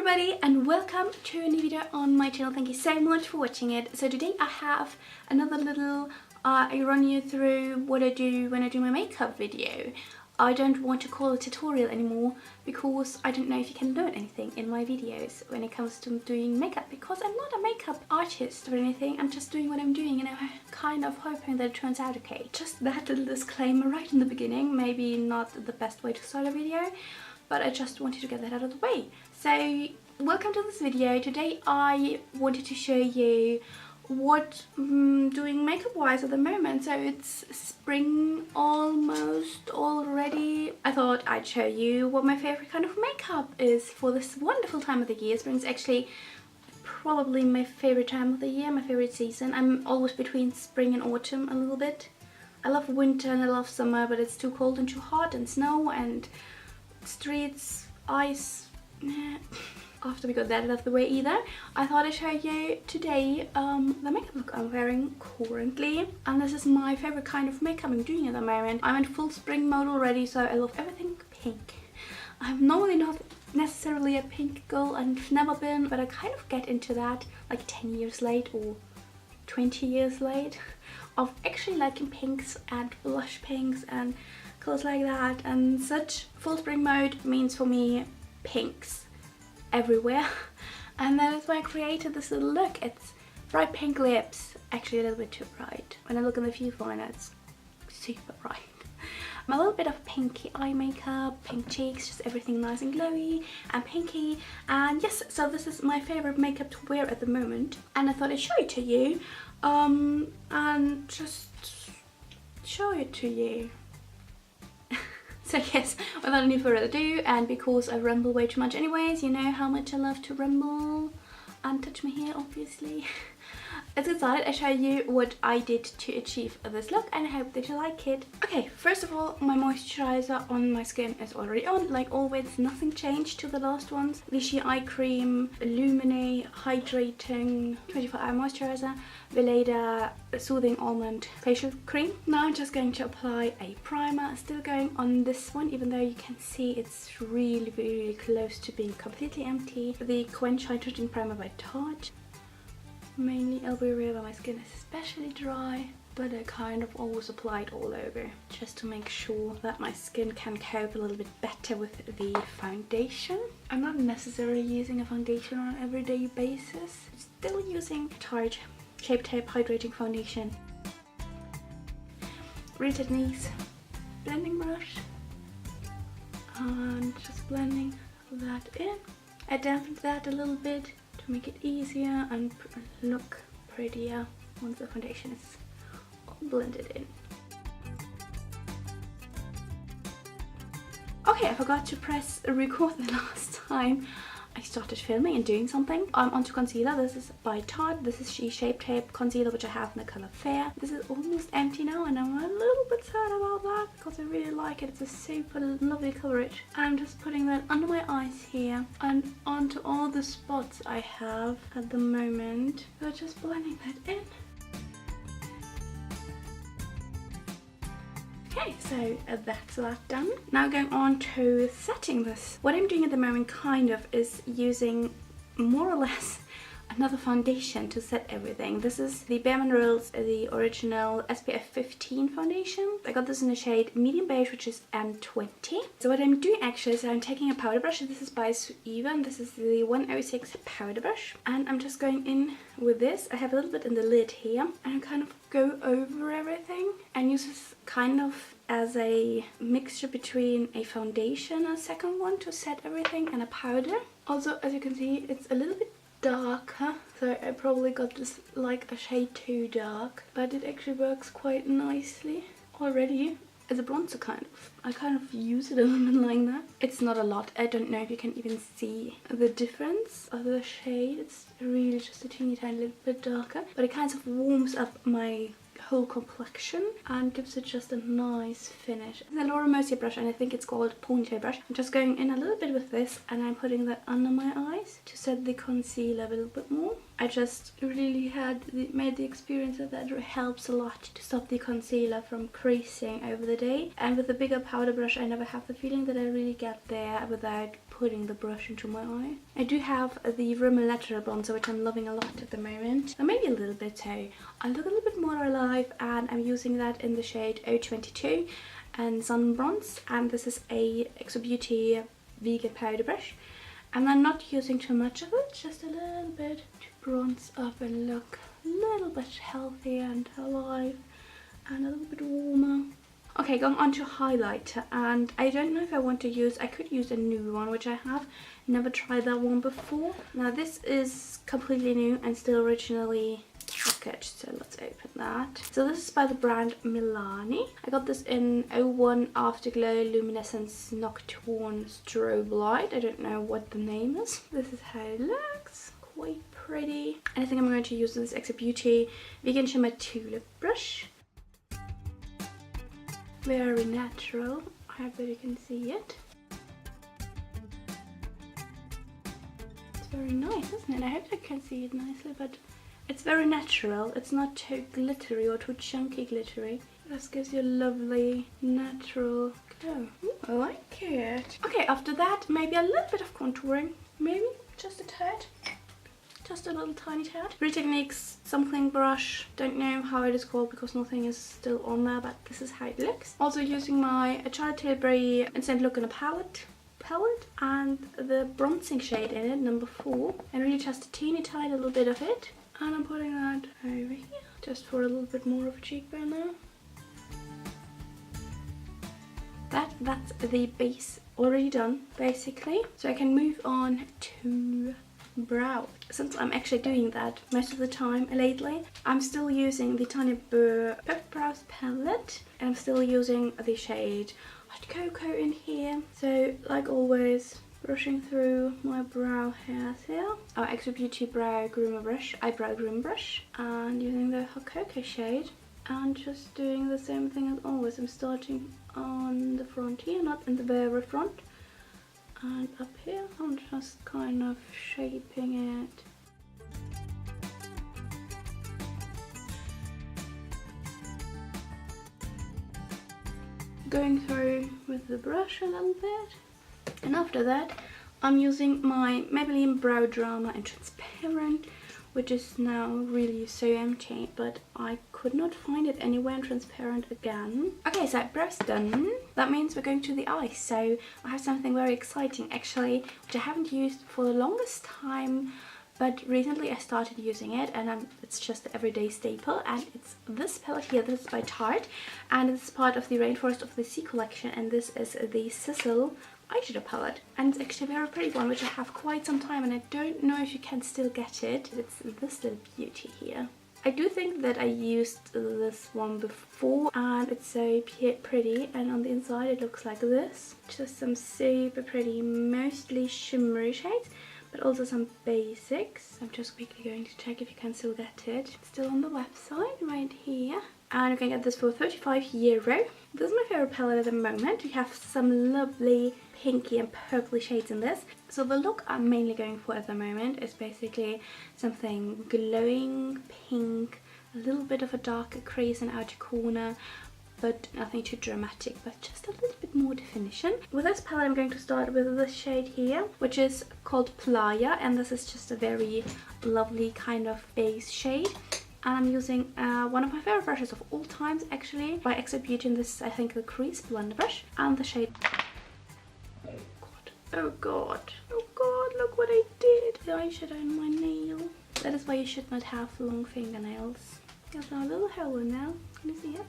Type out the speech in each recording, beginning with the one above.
everybody and welcome to a new video on my channel. Thank you so much for watching it. So today I have another little I run you through what I do when I do my makeup video. I don't want to call it a tutorial anymore because I don't know if you can learn anything in my videos when it comes to doing makeup, because I'm not a makeup artist or anything. I'm just doing what I'm doing and I'm kind of hoping that it turns out okay. Just that little disclaimer right in the beginning. Maybe not the best way to start a video, but I just wanted to get that out of the way. So welcome to this video. Today I wanted to show you what I'm doing makeup wise at the moment. So it's spring almost already. I thought I'd show you what my favorite kind of makeup is for this wonderful time of the year. Spring is actually probably my favorite time of the year, my favorite season. I'm always between spring and autumn a little bit. I love winter and I love summer, but it's too cold and too hot and snow and streets, ice. After we got that out of the way either, I thought I'd show you today the makeup look I'm wearing currently. And this is my favorite kind of makeup I'm doing at the moment. I'm in full spring mode already, so I love everything pink. I'm normally not necessarily a pink girl and never been, but I kind of get into that like 10 years late or 20 years late of actually liking pinks and blush pinks and colours like that and such. Full spring mode means for me pinks everywhere, and that is why I created this little look. It's bright pink lips, actually a little bit too bright. When I look in the viewfinder it's super bright. A little bit of pinky eye makeup, pink cheeks, just everything nice and glowy and pinky. And yes, so this is my favorite makeup to wear at the moment, and I thought I'd show it to you and just show it to you. So yes, without any further ado, and because I ramble way too much anyways, you know how much I love to ramble and touch my hair obviously. Let's get started. I show you what I did to achieve this look and I hope that you like it. Okay, first of all, my moisturizer on my skin is already on. Like always, nothing changed to the last ones. Vichy Eye Cream, Illuminate Hydrating 24-hour Moisturizer, Veleda Soothing Almond Facial Cream. Now I'm just going to apply a primer. Still going on this one, even though you can see it's really close to being completely empty. The Quench Hydrating Primer by Tarte. Mainly elbow area where my skin is especially dry, but I kind of always apply it all over just to make sure that my skin can cope a little bit better with the foundation. I'm not necessarily using a foundation on an everyday basis. I'm still using Tarte Shape Tape Hydrating Foundation. Rooted knees, blending brush, and just blending that in. I dampened that a little bit to make it easier and look prettier once the foundation is all blended in. Okay, I forgot to press record the last time I started filming and doing something. I'm onto concealer. This is by Tarte. This is Shape Tape concealer, which I have in the color Fair. This is almost empty now and I'm a little bit sad about that because I really like it. It's a super lovely coverage. I'm just putting that under my eyes here and onto all the spots I have at the moment. So just blending that in. Okay, so that's that done. Now going on to setting this. What I'm doing at the moment kind of is using more or less another foundation to set everything. This is the Bare Minerals, the original SPF 15 foundation. I got this in the shade medium beige, which is M20. So what I'm doing actually is I'm taking a powder brush. This is by Eva, and this is the 106 powder brush. And I'm just going in with this. I have a little bit in the lid here. And I kind of go over everything and use this kind of as a mixture between a foundation, a second one to set everything, and a powder. Also, as you can see, it's a little bit darker, so I probably got this like a shade too dark, but it actually works quite nicely already as a bronzer kind of. I kind of use it a little bit like that. It's not a lot. I don't know if you can even see the difference of the shade. It's really just a teeny tiny little bit darker, but it kind of warms up my whole complexion and gives it just a nice finish. The Laura Mercier brush, and I think it's called ponytail brush. I'm just going in a little bit with this and I'm putting that under my eyes to set the concealer a little bit more. I just really made the experience that helps a lot to stop the concealer from creasing over the day. And with the bigger powder brush I never have the feeling that I really get there without putting the brush into my eye. I do have the Rimmel Natural bronzer, which I'm loving a lot at the moment. And maybe a little bit so I look a little bit more alive, and I'm using that in the shade 022 and Sun Bronze. And this is a Exo Beauty vegan powder brush. And I'm not using too much of it, just a little bit to bronze up and look a little bit healthier and alive and a little bit warmer. Okay, going on to highlighter, and I don't know if I want to use, I could use a new one, which I have never tried that one before. Now this is completely new and still originally packaged, so let's open that. So this is by the brand Milani. I got this in 01 Afterglow Luminescence Nocturne Strobe Light. I don't know what the name is. This is how it looks. Quite pretty. And I think I'm going to use this Exo Beauty Vegan Shimmer Tulip brush. Very natural. I hope that you can see it. It's very nice, isn't it? I hope you can see it nicely, but it's very natural. It's not too glittery or too chunky glittery. This gives you a lovely natural glow. Ooh, I like it. Okay, after that, maybe a little bit of contouring. Maybe just a tad. Just a little tiny tad. Beauty Techniques something brush. Don't know how it is called because nothing is still on there, but this is how it looks. Also using my Charlotte Tilbury Instant Look in a palette and the bronzing shade in it, number 4. And really just a teeny tiny little bit of it. And I'm putting that over here, just for a little bit more of a cheekbone there. That's the base already done, basically. So I can move on to brow. Since I'm actually doing that most of the time lately, I'm still using the Tiny Burr Perfect Brows palette, and I'm still using the shade Hot Cocoa in here. So like always, brushing through my brow hairs here. Our Exo Beauty eyebrow groomer brush, and using the Hot Cocoa shade, and just doing the same thing as always. I'm starting on the front here, not in the very front. And up here, I'm just kind of shaping it. Going through with the brush a little bit. And after that, I'm using my Maybelline Brow Drama in Transparent, which is now really so empty, but I could not find it anywhere in Transparent again. Okay, so brows done. That means we're going to the eyes. So I have something very exciting actually, which I haven't used for the longest time, but recently I started using it, and it's just the everyday staple, and it's this palette here. This is by Tarte, and it's part of the Rainforest of the Sea collection, and this is the Sizzle eyeshadow palette, and it's actually a very pretty one, which I have quite some time, and I don't know if you can still get it. It's this little beauty here. I do think that I used this one before, and it's so pretty, and on the inside it looks like this. Just some super pretty, mostly shimmery shades, but also some basics. I'm just quickly going to check if you can still get it. It's still on the website right here. And you can get this for €35. This is my favourite palette at the moment. We have some lovely pinky and purpley shades in this. So the look I'm mainly going for at the moment is basically something glowing pink, a little bit of a darker crease and outer corner, but nothing too dramatic, but just a little bit more definition. With this palette I'm going to start with this shade here, which is called Playa, and this is just a very lovely kind of base shade. And I'm using one of my favorite brushes of all times actually, by Exo Beauty, and this is I think the Crease Blender brush, and the shade oh god, look what I did. The eyeshadow on my nail. That is why you should not have long fingernails. There's now a little hole in there. Can you see it?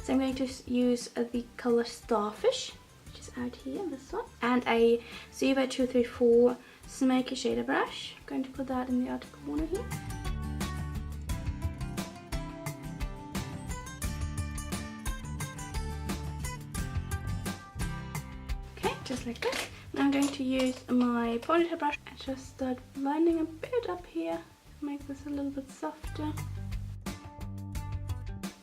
So I'm going to use the colour Starfish, which is out here, this one, and a Zuva 234 Smoky Shader brush. I'm going to put that in the outer corner here. Okay, just like this. Now I'm going to use my ponytail brush and just start blending a bit up here, make this a little bit softer.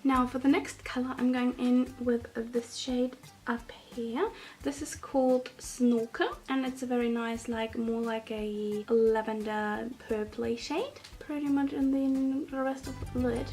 Now for the next colour I'm going in with this shade up here. This is called Snorkel, and it's a very nice, like more like a lavender purpley shade, pretty much in the rest of the lid.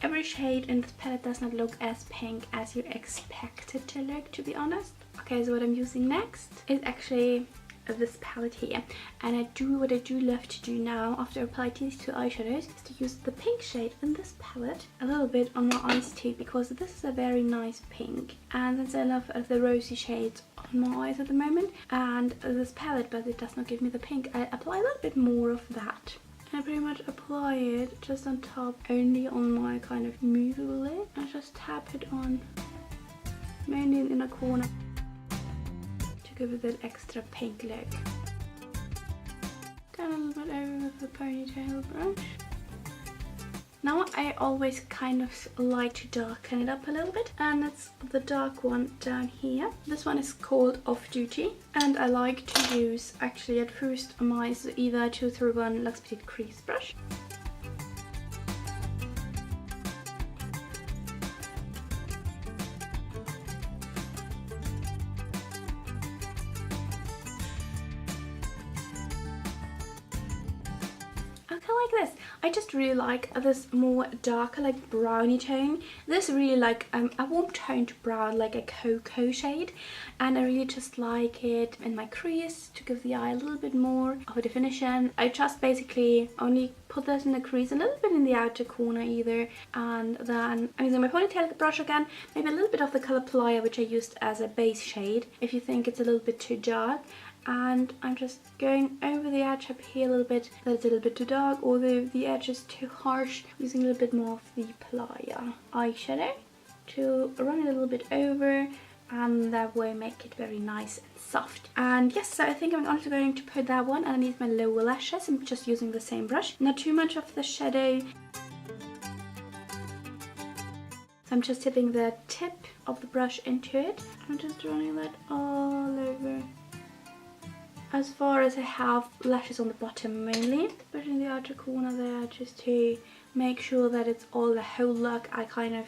every shade in this palette does not look as pink as you expect it to look, to be honest. Okay, so what I'm using next is actually this palette here, and what I do love to do now after I apply these two eyeshadows is to use the pink shade in this palette a little bit on my eyes too, because this is a very nice pink, and since I love the rosy shades on my eyes at the moment and this palette, but it does not give me the pink, I apply a little bit more of that. I pretty much apply it just on top, only on my kind of movable lid. I just tap it on mainly in the inner corner to give it that extra pink look. Go a little bit over with the ponytail brush. Now I always kind of like to darken it up a little bit, and it's the dark one down here. This one is called Off Duty, and I like to use actually at first my either 231 Luxe Petite Crease brush. Like this. I just really like this more darker, like browny tone. This really like a warm toned brown, like a cocoa shade, and I really just like it in my crease to give the eye a little bit more of a definition. I just basically only put this in the crease, a little bit in the outer corner either, and then I'm using my ponytail brush again, maybe a little bit of the color Playa, which I used as a base shade if you think it's a little bit too dark. And I'm just going over the edge up here a little bit, that it's a little bit too dark, or the edge is too harsh, using a little bit more of the Playa eyeshadow to run it a little bit over, and that way make it very nice and soft. And yes, so I think I'm also going to put that one underneath my lower lashes. I'm just using the same brush, not too much of the shadow. So I'm just tipping the tip of the brush into it. I'm just running that all over. As far as I have lashes on the bottom mainly, especially in the outer corner there, just to make sure that it's all the whole look. I kind of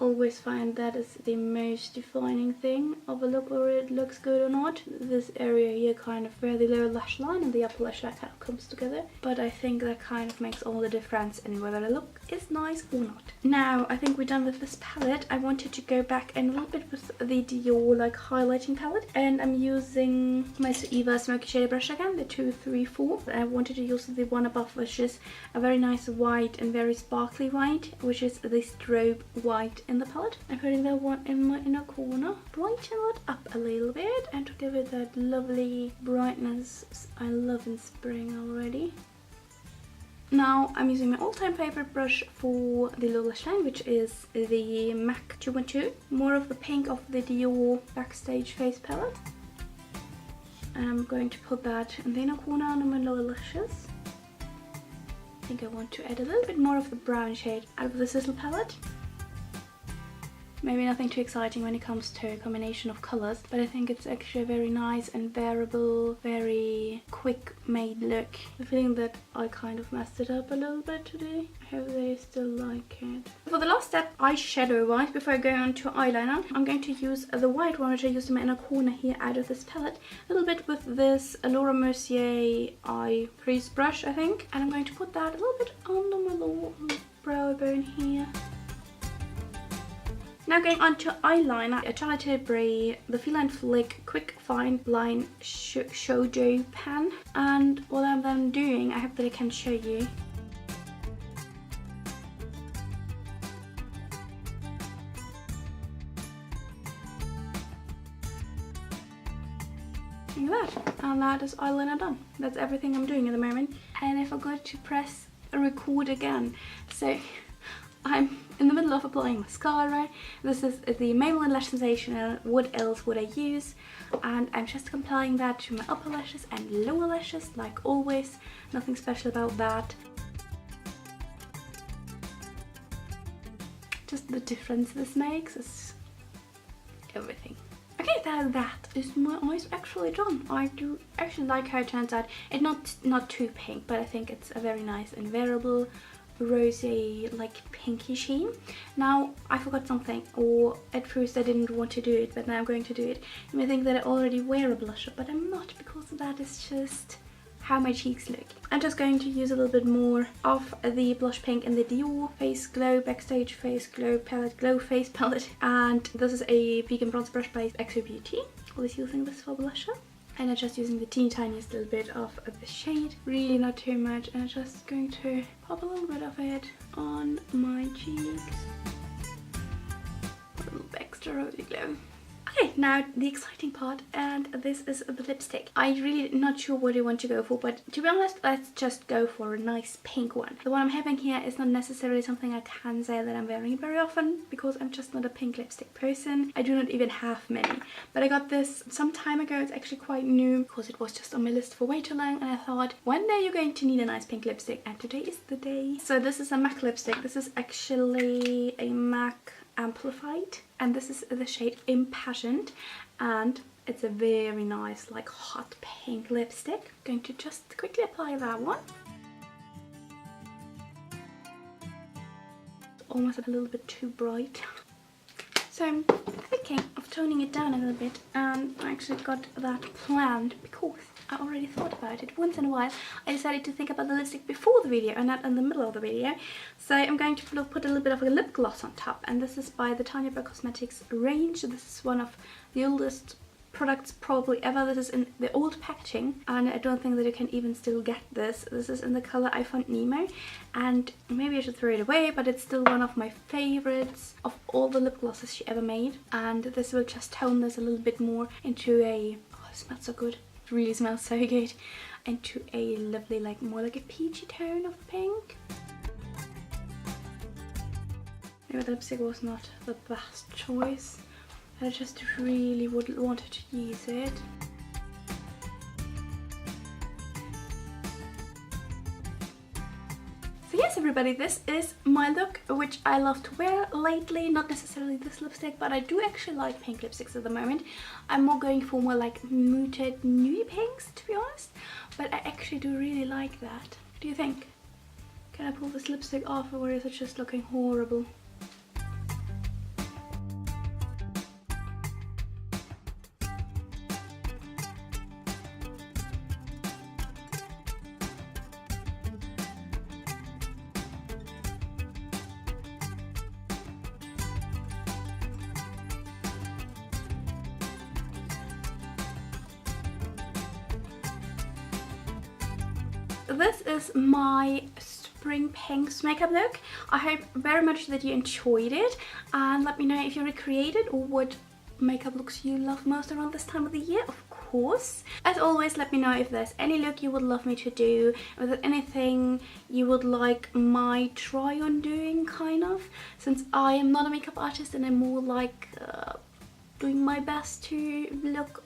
always find that is the most defining thing of a look, whether it looks good or not. This area here, kind of where the lower lash line and the upper lash line kind of comes together, but I think that kind of makes all the difference in whether the look is nice or not. Now I think we're done with this palette. I wanted to go back in a little bit with the Dior like highlighting palette, and I'm using my Eva Smoky Shade brush again, the 234. I wanted to use the one above, which is a very nice white and very sparkly white, which is the strobe white in the palette. I'm putting that one in my inner corner, brighten it up a little bit, and to give it that lovely brightness I love in spring already. Now I'm using my all-time favorite brush for the lower lash line, which is the MAC 212, more of the pink of the Dior Backstage Face palette. And I'm going to put that in the inner corner under my lower lashes. I think I want to add a little bit more of the brown shade out of the Sizzle palette. Maybe nothing too exciting when it comes to a combination of colours, but I think it's actually a very nice and wearable, very quick made look. The feeling that I kind of messed it up a little bit today. I hope they still like it. For the last step, eyeshadow wise, before I go on to eyeliner, I'm going to use the white one which I used in my inner corner here out of this palette, a little bit with this Laura Mercier eye crease brush, I think, and I'm going to put that a little bit under my lower brow bone here. Now going on to eyeliner, a Charlotte Tilbury, the Feline Flick Quick Fine Line Shoujo Pan. And what I'm then doing, I hope that I can show you. Look at that, and that is eyeliner done. That's everything I'm doing at the moment. And I forgot to press record again, so I'm in the middle of applying mascara. This is the Maybelline Lash Sensational, what else would I use? And I'm just applying that to my upper lashes and lower lashes like always, nothing special about that. Just the difference this makes is everything. Okay, that is my eyes actually done. I do actually like how it turns out. It's not too pink, but I think it's a very nice and wearable rosy like pinky sheen. Now I forgot something, or at first I didn't want to do it, but now I'm going to do it. You may think that I already wear a blusher, but I'm not, because that is just how my cheeks look. I'm just going to use a little bit more of the blush pink in the Dior Face Glow Backstage Face Glow Palette, Glow Face Palette. And this is a vegan bronze brush by XO Beauty. Always using this for blusher. And I'm just using the teeny tiniest little bit of the shade, really not too much, and I'm just going to pop a little bit of it on my cheeks. A little extra rosy glow. Okay, now the exciting part, and this is the lipstick. I'm really not sure what I want to go for, but to be honest, let's just go for a nice pink one. The one I'm having here is not necessarily something I can say that I'm wearing very often, because I'm just not a pink lipstick person. I do not even have many, but I got this some time ago. It's actually quite new, because it was just on my list for way too long, and I thought, one day you're going to need a nice pink lipstick, and today is the day. So this is a MAC lipstick. This is actually a MAC Amplified, and this is the shade Impassioned, and it's a very nice like hot pink lipstick. I'm going to just quickly apply that one. It's almost a little bit too bright, so I'm thinking of toning it down a little bit, and I actually got that planned because I already thought about it once in a while. I decided to think about the lipstick before the video and not in the middle of the video. So I'm going to put a little bit of a lip gloss on top, and this is by the Tanya Burr Cosmetics range. This is one of the oldest products probably ever. This is in the old packaging, and I don't think that you can even still get this. This is in the color I Found Nemo, and maybe I should throw it away, but it's still one of my favorites of all the lip glosses she ever made. And this will just tone this a little bit more into a, oh, it smells so good. Really smells so good, into a lovely, like more like a peachy tone of pink. Maybe the lipstick was not the best choice, but I just really wanted to use it. So yes, everybody, this is my look, which I love to wear lately. Not necessarily this lipstick, but I do actually like pink lipsticks at the moment. I'm more going for more like muted nudie pinks, to be honest, but I actually do really like that. What do you think? Can I pull this lipstick off, or is it just looking horrible? This is my spring pinks makeup look. I hope very much that you enjoyed it, and let me know if you recreated or what makeup looks you love most around this time of the year, of course. As always, let me know if there's any look you would love me to do, or there's anything you would like my try on doing, kind of, since I am not a makeup artist and I'm more like doing my best to look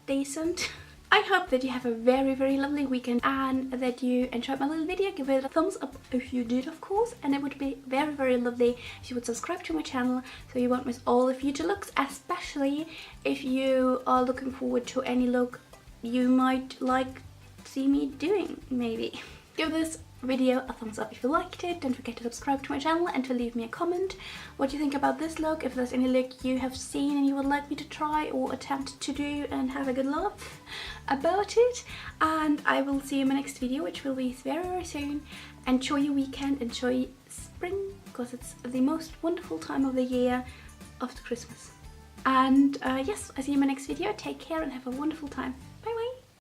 decent. I hope that you have a very, very lovely weekend, and that you enjoyed my little video. Give it a thumbs up if you did, of course, and it would be very, very lovely if you would subscribe to my channel so you won't miss all the future looks, especially if you are looking forward to any look you might like to see me doing, maybe. Give this video a thumbs up if you liked it. Don't forget to subscribe to my channel and to leave me a comment what you think about this look, if there's any look you have seen and you would like me to try or attempt to do and have a good laugh about it. And I will see you in my next video, which will be very, very soon. Enjoy your weekend, enjoy spring, because it's the most wonderful time of the year after Christmas. And yes, I'll see you in my next video. Take care and have a wonderful time.